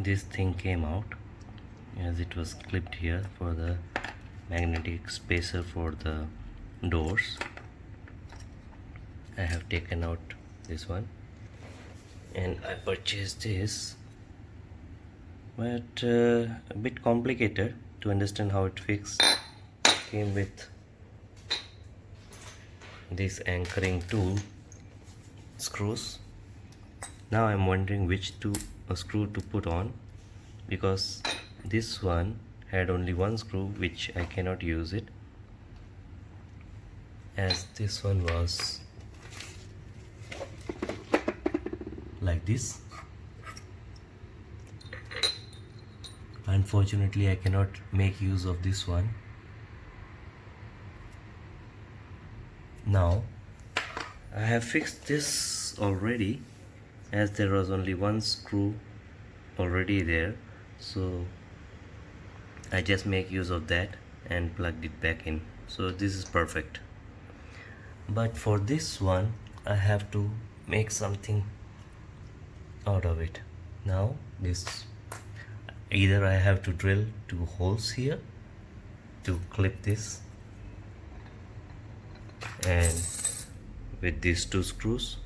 this thing came out, as it was clipped here for the magnetic spacer for the doors. I have taken out this one and I purchased this, but a bit complicated to understand how it fixed. Came with this anchoring tool screws. Now I'm wondering which screw to put on, because this one had only one screw which I cannot use it, as this one was like this. Unfortunately I cannot make use of this one. Now I have fixed this already, as there was only one screw already there, so I just make use of that and plugged it back in. So this is perfect. But for this one I have to make something out of it. Now this, either I have to drill 2 holes here to clip this, and with these 2 screws,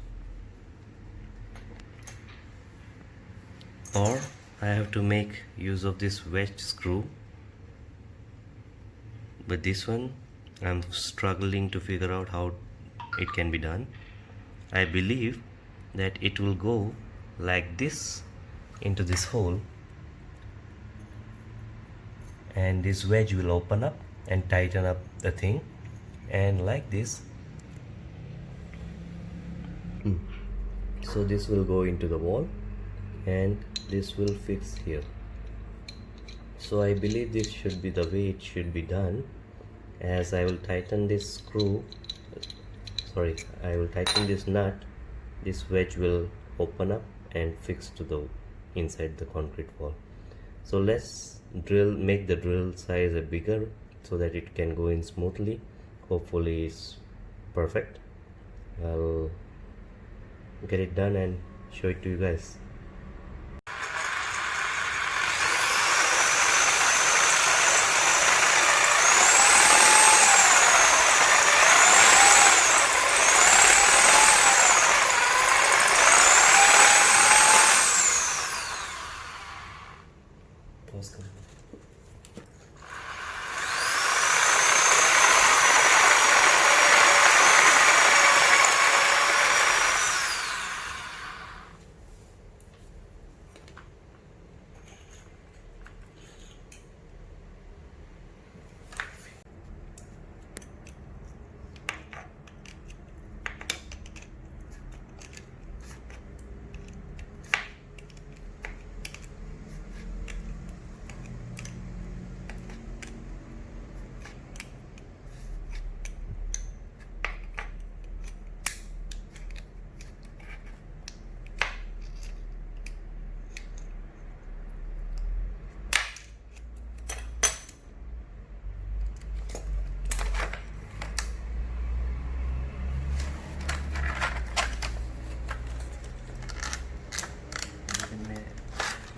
or I have to make use of this wedge screw. But this one I'm struggling to figure out how it can be done. I believe that it will go like this into this hole, and this wedge will open up and tighten up the thing, and like this. So this will go into the wall and this will fix here. So I believe this should be the way it should be done, as I will tighten this screw, I will tighten this nut. This wedge will open up and fix to the inside the concrete wall. So let's make the drill size a bigger so that it can go in smoothly. Hopefully it's perfect. I'll get it done and show it to you guys.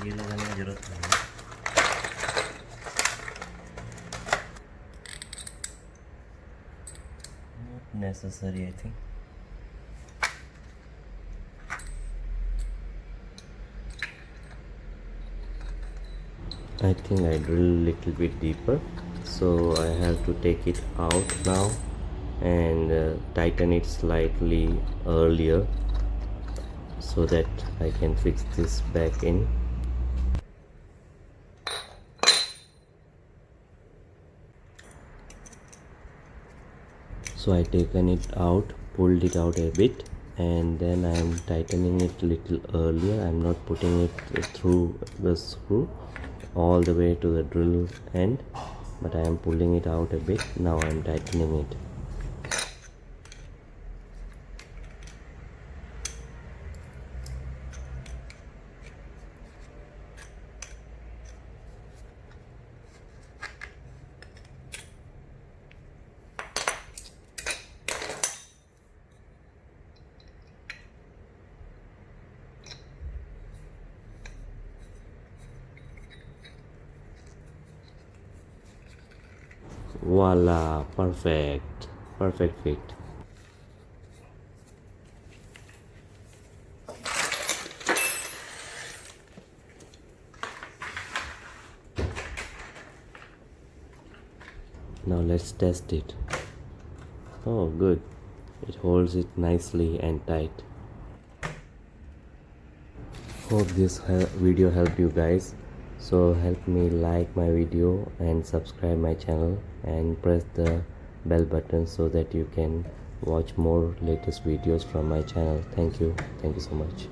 ये लगाने की जरूरत नहीं है. Not necessary, I think. I think I drill a little bit deeper, so I have to take it out now and tighten it slightly earlier so that I can fix this back in. So I taken it out, pulled it out a bit, and then I am tightening it a little earlier. I am not putting it through the screw all the way to the drill end, but I am pulling it out a bit. Now I am tightening it. Voila, perfect fit. Now let's test it. Oh, good. It holds it nicely and tight. Hope this video helped you guys. So help me like my video and subscribe my channel and press the bell button so that you can watch more latest videos from my channel. Thank you so much.